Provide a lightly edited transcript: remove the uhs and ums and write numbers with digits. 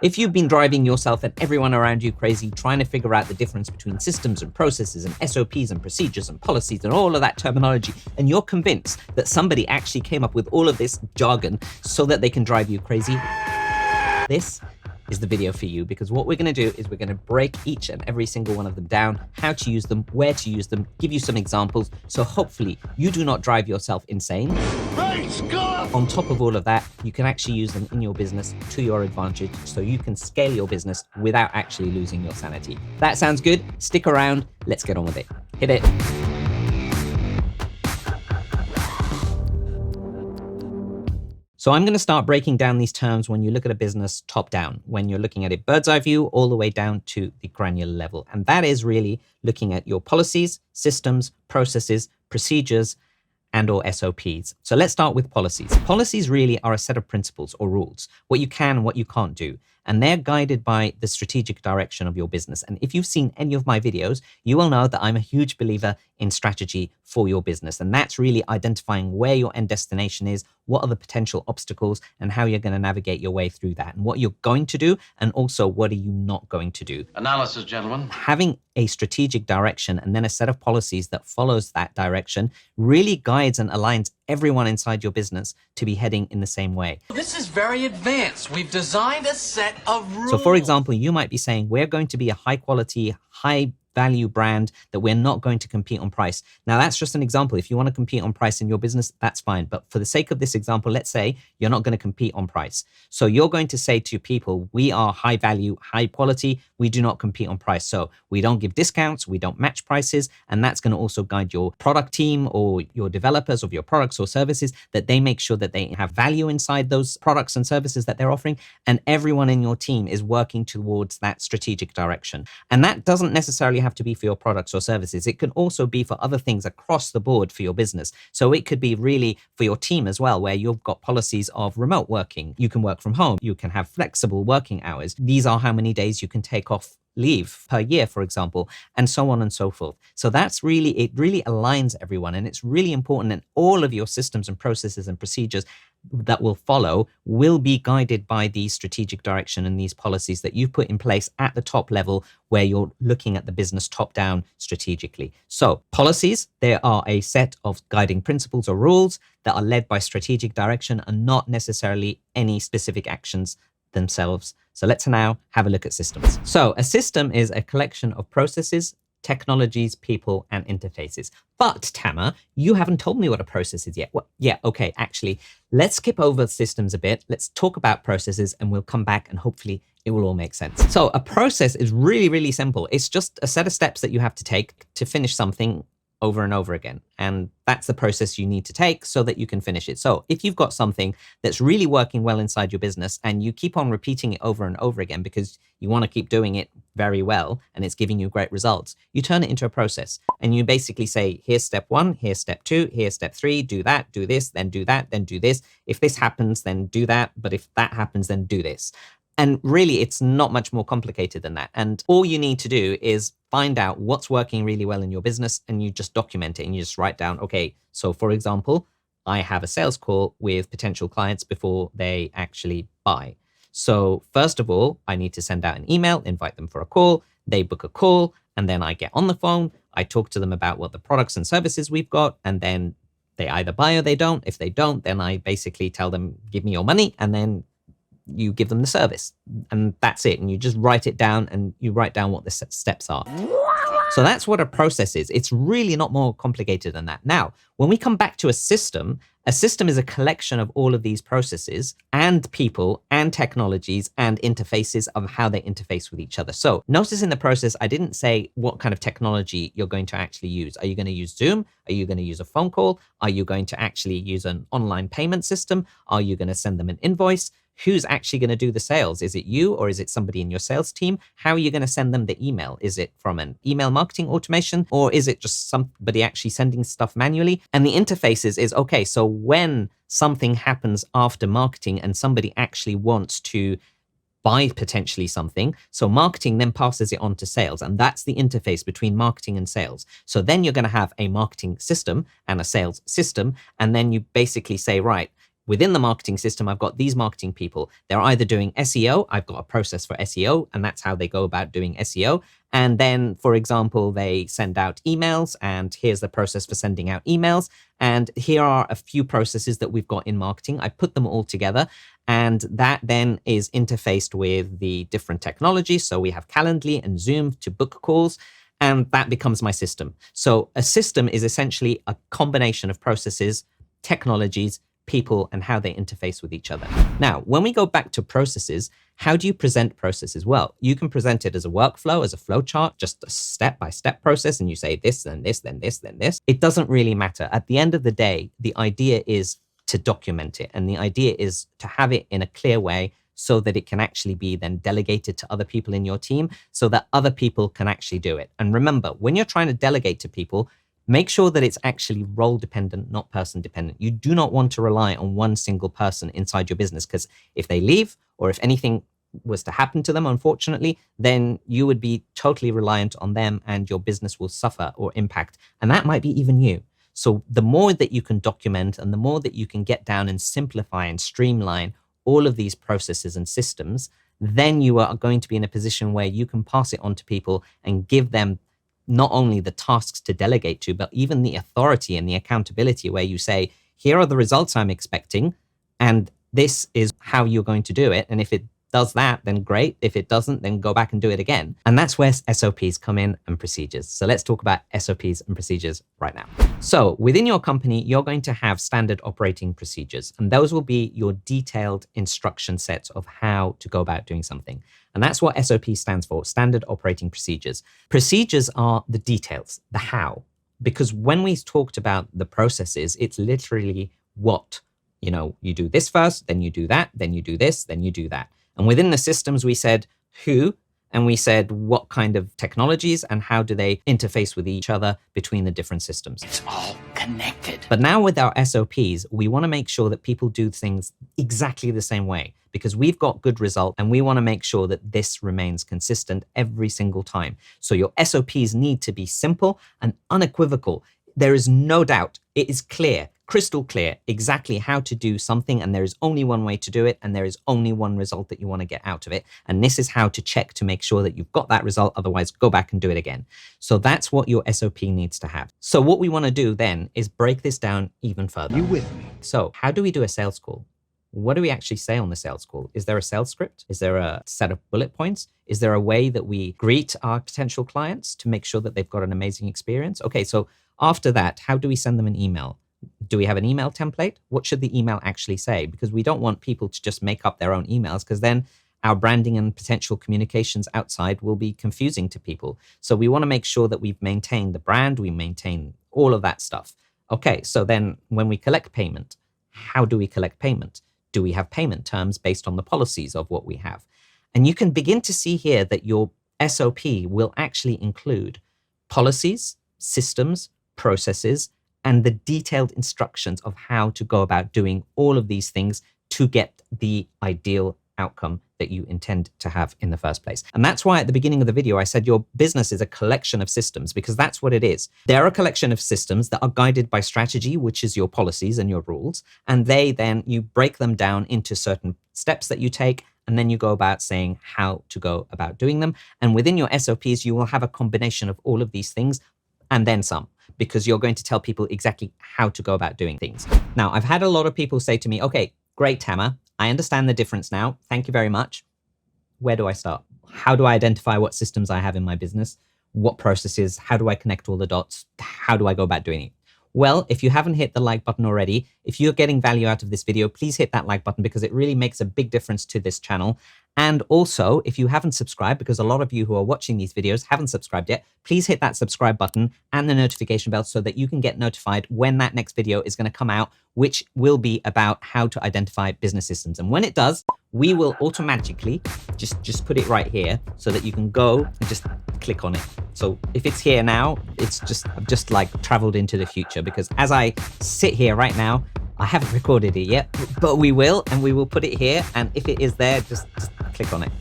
If you've been driving yourself and everyone around you crazy trying to figure out the difference between systems and processes and SOPs and procedures and policies and all of that terminology, and you're convinced that somebody actually came up with all of this jargon so that they can drive you crazy, this is the video for you, because what we're going to do is we're going to break each and every single one of them down, how to use them, where to use them, give you some examples, so hopefully you do not drive yourself insane. On top of all of that, you can actually use them in your business to your advantage, so you can scale your business without actually losing your sanity. That sounds good? Stick around. Let's get on with it. Hit it. So I'm going to start breaking down these terms when you look at a business top down, when you're looking at it bird's eye view all the way down to the granular level. And that is really looking at your policies, systems, processes, procedures, and or SOPs. So let's start with policies. Policies really are a set of principles or rules, what you can and what you can't do. And they're guided by the strategic direction of your business. And if you've seen any of my videos, you will know that I'm a huge believer in strategy for your business. And that's really identifying where your end destination is, what are the potential obstacles, and how you're going to navigate your way through that, and what you're going to do, and also what are you not going to do. Analysis, gentlemen. Having a strategic direction and then a set of policies that follows that direction really guides and aligns everyone inside your business to be heading in the same way. This is very advanced. We've designed a set of rules. So for example, you might be saying, we're going to be a high quality, high value brand that we're not going to compete on price. Now that's just an example. If you want to compete on price in your business, that's fine. But for the sake of this example, let's say you're not going to compete on price. So you're going to say to people, we are high value, high quality. We do not compete on price. So we don't give discounts, we don't match prices. And that's going to also guide your product team or your developers of your products or services, that they make sure that they have value inside those products and services that they're offering. And everyone in your team is working towards that strategic direction. And that doesn't necessarily have to be for your products or services. It can also be for other things across the board for your business. So it could be really for your team as well, where you've got policies of remote working. You can work from home. You can have flexible working hours. These are how many days you can take off leave per year, for example, and so on and so forth. So that's really, it really aligns everyone. And it's really important that all of your systems and processes and procedures that will follow will be guided by the strategic direction and these policies that you've put in place at the top level, where you're looking at the business top down strategically. So policies, they are a set of guiding principles or rules that are led by strategic direction and not necessarily any specific actions themselves. So let's now have a look at systems. So a system is a collection of processes, technologies, people, and interfaces. But Tama, you haven't told me what a process is yet. Well, yeah, okay, actually, let's skip over systems a bit. Let's talk about processes and we'll come back and hopefully it will all make sense. So a process is really, really simple. It's just a set of steps that you have to take to finish something over and over again. And that's the process you need to take so that you can finish it. So if you've got something that's really working well inside your business and you keep on repeating it over and over again because you want to keep doing it very well and it's giving you great results, you turn it into a process and you basically say, here's step 1, here's step 2, here's step 3, do that, do this, then do that, then do this. If this happens, then do that. But if that happens, then do this. And really, it's not much more complicated than that. And all you need to do is find out what's working really well in your business and you just document it and you just write down, okay, so for example, I have a sales call with potential clients before they actually buy. So first of all, I need to send out an email, invite them for a call, they book a call, and then I get on the phone, I talk to them about what the products and services we've got, and then they either buy or they don't. If they don't, then I basically tell them, give me your money, and then you give them the service, and that's it. And you just write it down and you write down what the steps are. So that's what a process is. It's really not more complicated than that. Now, when we come back to a system is a collection of all of these processes and people and technologies and interfaces of how they interface with each other. So notice in the process, I didn't say what kind of technology you're going to actually use. Are you going to use Zoom? Are you going to use a phone call? Are you going to actually use an online payment system? Are you going to send them an invoice? Who's actually going to do the sales? Is it you or is it somebody in your sales team? How are you going to send them the email? Is it from an email marketing automation or is it just somebody actually sending stuff manually? And the interfaces is, okay, so when something happens after marketing and somebody actually wants to buy potentially something, so marketing then passes it on to sales, and that's the interface between marketing and sales. So then you're going to have a marketing system and a sales system, and then you basically say, right, within the marketing system, I've got these marketing people. They're either doing SEO, I've got a process for SEO, and that's how they go about doing SEO. And then, for example, they send out emails, and here's the process for sending out emails. And here are a few processes that we've got in marketing. I put them all together, and that then is interfaced with the different technologies. So we have Calendly and Zoom to book calls, and that becomes my system. So a system is essentially a combination of processes, technologies, people, and how they interface with each other. Now, when we go back to processes, how do you present processes? Well, you can present it as a workflow, as a flow chart, just a step-by-step process, and you say this, then this, then this, then this. It doesn't really matter. At the end of the day, the idea is to document it, and the idea is to have it in a clear way so that it can actually be then delegated to other people in your team so that other people can actually do it. And remember, when you're trying to delegate to people, make sure that it's actually role dependent, not person dependent. You do not want to rely on one single person inside your business, because if they leave or if anything was to happen to them, unfortunately, then you would be totally reliant on them and your business will suffer or impact. And that might be even you. So the more that you can document and the more that you can get down and simplify and streamline all of these processes and systems, then you are going to be in a position where you can pass it on to people and give them not only the tasks to delegate to, but even the authority and the accountability, where you say, here are the results I'm expecting, and this is how you're going to do it. And if it does that, then great. If it doesn't, then go back and do it again. And that's where SOPs come in, and procedures. So let's talk about SOPs and procedures right now. So within your company, you're going to have standard operating procedures, and those will be your detailed instruction sets of how to go about doing something. And that's what SOP stands for, standard operating procedures. Procedures are the details, the how, because when we talked about the processes, it's literally what, you do this first, then you do that, then you do this, then you do that. And within the systems, we said who, and we said what kind of technologies and how do they interface with each other between the different systems. It's all connected. But now with our SOPs, we want to make sure that people do things exactly the same way, because we've got good results and we want to make sure that this remains consistent every single time. So your SOPs need to be simple and unequivocal. There is no doubt, it is clear, crystal clear, exactly how to do something, and there is only one way to do it, and there is only one result that you want to get out of it. And this is how to check to make sure that you've got that result, otherwise go back and do it again. So that's what your SOP needs to have. So what we want to do then is break this down even further. You with me? So how do we do a sales call? What do we actually say on the sales call? Is there a sales script? Is there a set of bullet points? Is there a way that we greet our potential clients to make sure that they've got an amazing experience? Okay, so after that, how do we send them an email? Do we have an email template? What should the email actually say? Because we don't want people to just make up their own emails, because then our branding and potential communications outside will be confusing to people. So we want to make sure that we've maintained the brand, we maintain all of that stuff. Okay, so then when we collect payment, how do we collect payment? Do we have payment terms based on the policies of what we have? And you can begin to see here that your SOP will actually include policies, systems, processes, and the detailed instructions of how to go about doing all of these things to get the ideal outcome that you intend to have in the first place. And that's why at the beginning of the video, I said your business is a collection of systems, because that's what it is. They're a collection of systems that are guided by strategy, which is your policies and your rules. And you break them down into certain steps that you take, and then you go about saying how to go about doing them. And within your SOPs, you will have a combination of all of these things and then some, because you're going to tell people exactly how to go about doing things. Now, I've had a lot of people say to me, okay, great, Tamer, I understand the difference now. Thank you very much. Where do I start? How do I identify what systems I have in my business? What processes? How do I connect all the dots? How do I go about doing it? Well, if you haven't hit the like button already, if you're getting value out of this video, please hit that like button, because it really makes a big difference to this channel. And also, if you haven't subscribed, because a lot of you who are watching these videos haven't subscribed yet, please hit that subscribe button and the notification bell so that you can get notified when that next video is going to come out, which will be about how to identify business systems. And when it does, we will automatically just put it right here so that you can go and just click on it. So if it's here now, it's just like traveled into the future, because as I sit here right now, I haven't recorded it yet, but we will, and we will put it here. And if it is there, just click on it.